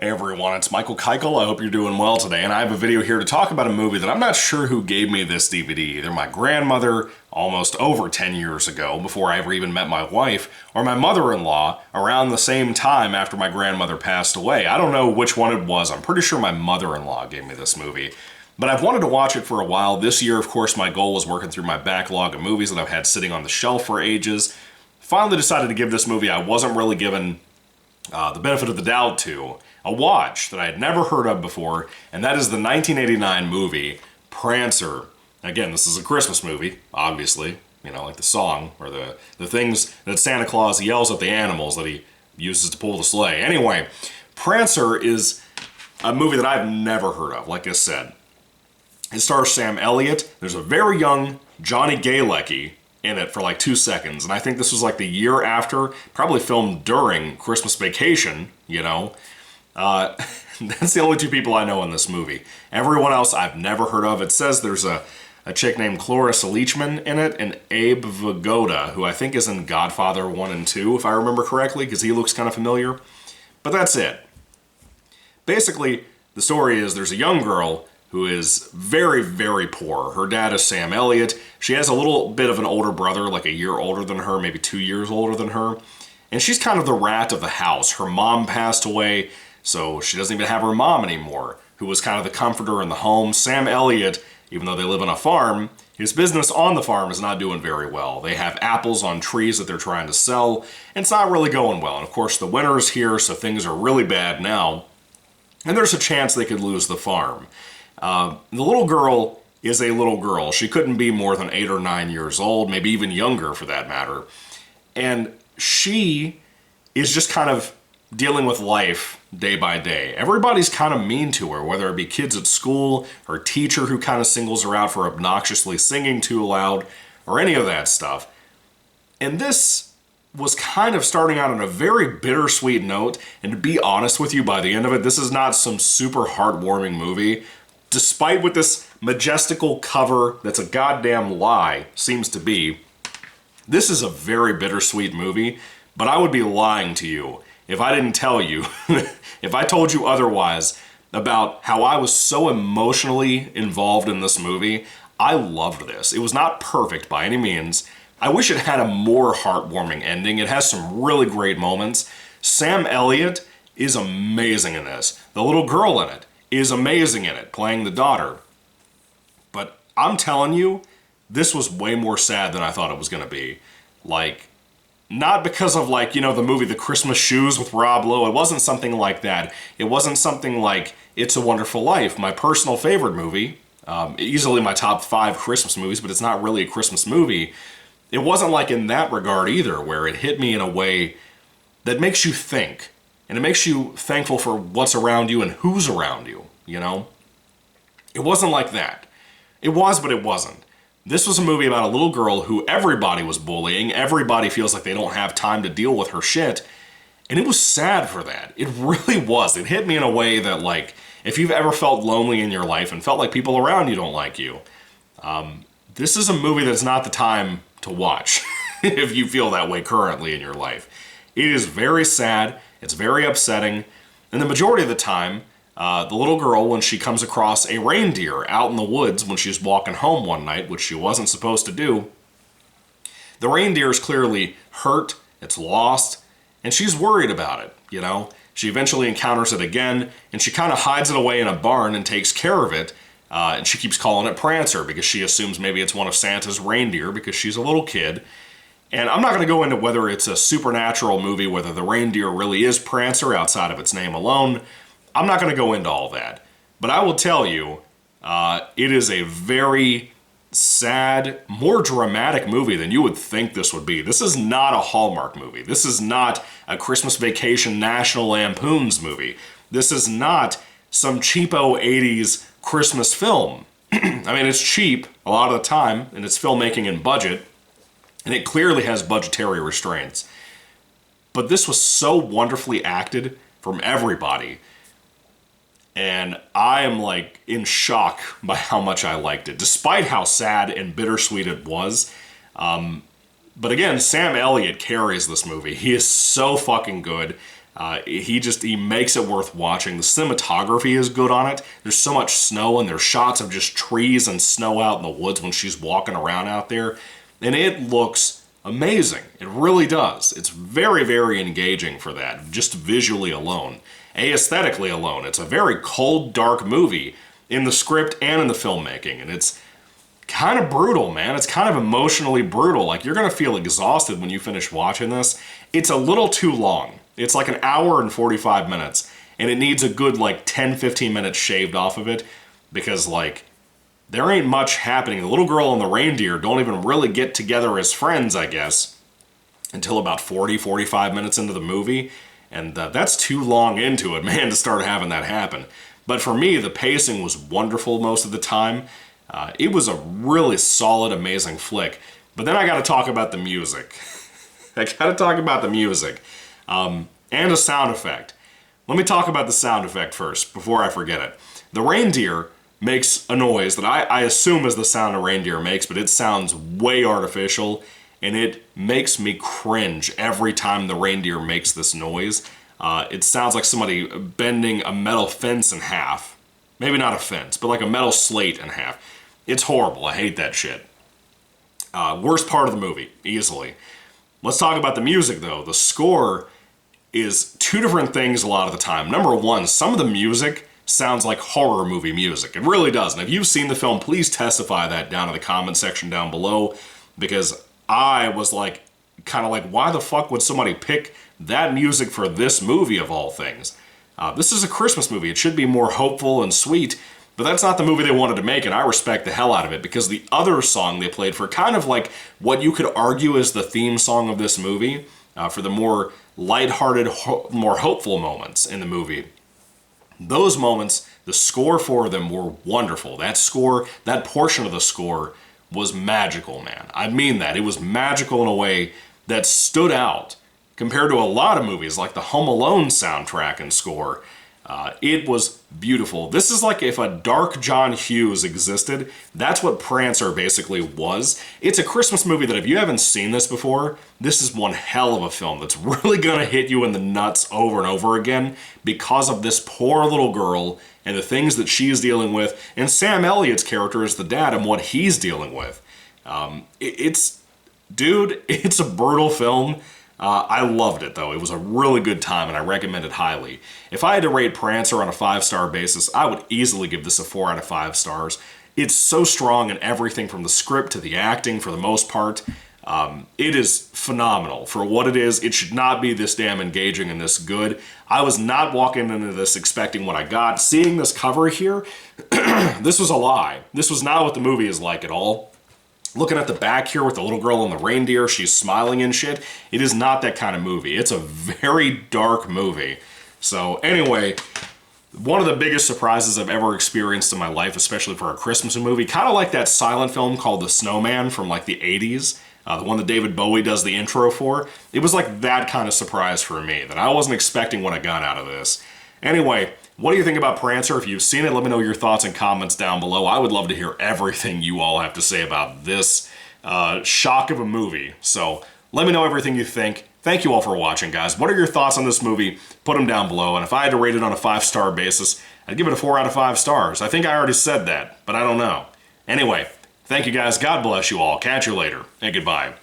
Hey everyone, it's Michael Kikle. I hope you're doing well today, and I have a video here to talk about a movie that I'm not sure who gave me this DVD. Either my grandmother almost over 10 years ago, before I ever even met my wife, or my mother-in-law around the same time after my grandmother passed away. I don't know which one it was. I'm pretty sure my mother-in-law gave me this movie. But I've wanted to watch it for a while. This year, of course, my goal was working through my backlog of movies that I've had sitting on the shelf for ages. Finally decided to give this movie I wasn't really given the benefit of the doubt to a watch that I had never heard of before, and that is the 1989 movie Prancer. Again, this is a Christmas movie, obviously, you know, like the song, or the things that Santa Claus yells at the animals that he uses to pull the sleigh. Anyway, Prancer is a movie that I've never heard of, like I said. It stars Sam Elliott. There's a very young Johnny Galecki in it for like 2 seconds, and I think this was like the year after, probably filmed during Christmas Vacation, you know. That's the only two people I know in this movie. Everyone else I've never heard of. It says there's a chick named Cloris Leachman in it, and Abe Vigoda, who I think is in Godfather 1 and 2, if I remember correctly, because he looks kind of familiar. But that's it. Basically, the story is there's a young girl who is very, very poor. Her dad is Sam Elliott. She has a little bit of an older brother, like a year older than her, maybe 2 years older than her. And she's kind of the rat of the house. Her mom passed away, so she doesn't even have her mom anymore, who was kind of the comforter in the home. Sam Elliott, even though they live on a farm, his business on the farm is not doing very well. They have apples on trees that they're trying to sell, and it's not really going well. And of course, the winter's here, so things are really bad now. And there's a chance they could lose the farm. The little girl is a little girl. She couldn't be more than 8 or 9 years old, maybe even younger for that matter. And she is just kind of dealing with life day by day. Everybody's kind of mean to her, whether it be kids at school, her teacher who kind of singles her out for obnoxiously singing too loud, or any of that stuff. And this was kind of starting out on a very bittersweet note, and to be honest with you, by the end of it, this is not some super heartwarming movie. Despite what this majestical cover that's a goddamn lie seems to be, this is a very bittersweet movie, but I would be lying to you if I didn't tell you, if I told you otherwise about how I was so emotionally involved in this movie. I loved this. It was not perfect by any means. I wish it had a more heartwarming ending. It has some really great moments. Sam Elliott is amazing in this. The little girl in it is amazing in it, playing the daughter. But I'm telling you, this was way more sad than I thought it was going to be. Like, not because of, like, you know, the movie The Christmas Shoes with Rob Lowe. It wasn't something like that. It wasn't something like It's a Wonderful Life, my personal favorite movie. Easily my top 5 Christmas movies, but it's not really a Christmas movie. It wasn't like in that regard either, where it hit me in a way that makes you think. And it makes you thankful for what's around you and who's around you, you know? It wasn't like that. It was, but it wasn't. This was a movie about a little girl who everybody was bullying. Everybody feels like they don't have time to deal with her shit. And it was sad for that. It really was. It hit me in a way that, like, if you've ever felt lonely in your life and felt like people around you don't like you, this is a movie that's not the time to watch if you feel that way currently in your life. It is very sad. It's very upsetting. And the majority of the time, the little girl, when she comes across a reindeer out in the woods when she's walking home one night, which she wasn't supposed to do, the reindeer is clearly hurt, it's lost, and she's worried about it, you know? She eventually encounters it again, and she kind of hides it away in a barn and takes care of it, and she keeps calling it Prancer because she assumes maybe it's one of Santa's reindeer because she's a little kid. And I'm not going to go into whether it's a supernatural movie, whether the reindeer really is Prancer outside of its name alone. I'm not going to go into all that. But I will tell you, it is a very sad, more dramatic movie than you would think this would be. This is not a Hallmark movie. This is not a Christmas Vacation National Lampoon's movie. This is not some cheapo 80s Christmas film. I mean, it's cheap a lot of the time, and it's filmmaking in budget, and it clearly has budgetary restraints. But this was so wonderfully acted from everybody. And I am, like, in shock by how much I liked it, despite how sad and bittersweet it was. But again, Sam Elliott carries this movie. He is so fucking good. He makes it worth watching. The cinematography is good on it. There's so much snow, and there's shots of just trees and snow out in the woods when she's walking around out there. And it looks amazing. It really does. It's very, very engaging for that, just visually alone. Aesthetically alone. It's a very cold, dark movie in the script and in the filmmaking. And it's kind of brutal, man. It's kind of emotionally brutal. Like, you're going to feel exhausted when you finish watching this. It's a little too long. It's like an hour and 45 minutes. And it needs a good, like, 10-15 minutes shaved off of it. Because, like, there ain't much happening. The little girl and the reindeer don't even really get together as friends, I guess, until about 40-45 minutes into the movie. And that's too long into it, man, to start having that happen. But for me, the pacing was wonderful most of the time. It was a really solid, amazing flick. But then I got to talk about the music. I got to talk about the music. And a sound effect. Let me talk about the sound effect first, before I forget it. The reindeer makes a noise that I assume is the sound a reindeer makes, but it sounds way artificial. And it makes me cringe every time the reindeer makes this noise. It sounds like somebody bending a metal fence in half. Maybe not a fence, but like a metal slate in half. It's horrible. I hate that shit. Worst part of the movie, easily. Let's talk about the music, though. The score is two different things a lot of the time. Number one, some of the music sounds like horror movie music. It really does. And if you've seen the film, please testify that down in the comment section down below, because I was like, kind of like, why the fuck would somebody pick that music for this movie of all things? This is a Christmas movie. It should be more hopeful and sweet, but that's not the movie they wanted to make, and I respect the hell out of it, because the other song they played for kind of like what you could argue is the theme song of this movie, for the more lighthearted, more hopeful moments in the movie. Those moments, the score for them were wonderful. That score, that portion of the score was magical, man. I mean that. It was magical in a way that stood out compared to a lot of movies like the Home Alone soundtrack and score. It was beautiful. This is like if a dark John Hughes existed. That's what Prancer basically was. It's a Christmas movie that if you haven't seen this before, this is one hell of a film that's really gonna hit you in the nuts over and over again because of this poor little girl and the things that she's dealing with, and Sam Elliott's character as the dad and what he's dealing with. It's a brutal film. I loved it, though. It was a really good time, and I recommend it highly. If I had to rate Prancer on a 5-star basis, I would easily give this a 4 out of 5 stars. It's so strong in everything from the script to the acting, for the most part. It is phenomenal. For what it is, it should not be this damn engaging and this good. I was not walking into this expecting what I got. Seeing this cover here, this was a lie. This was not what the movie is like at all. Looking at the back here with the little girl and the reindeer, she's smiling and shit. It is not that kind of movie. It's a very dark movie. So anyway, one of the biggest surprises I've ever experienced in my life, especially for a Christmas movie, kind of like that silent film called The Snowman from like the 80s, the one that David Bowie does the intro for. It was like that kind of surprise for me, that I wasn't expecting what I got out of this. Anyway, what do you think about Prancer? If you've seen it, let me know your thoughts and comments down below. I would love to hear everything you all have to say about this shock of a movie. So let me know everything you think. Thank you all for watching, guys. What are your thoughts on this movie? Put them down below. And if I had to rate it on a 5-star basis, I'd give it a 4 out of 5 stars. I think I already said that, but I don't know. Anyway, thank you guys. God bless you all. Catch you later, and goodbye.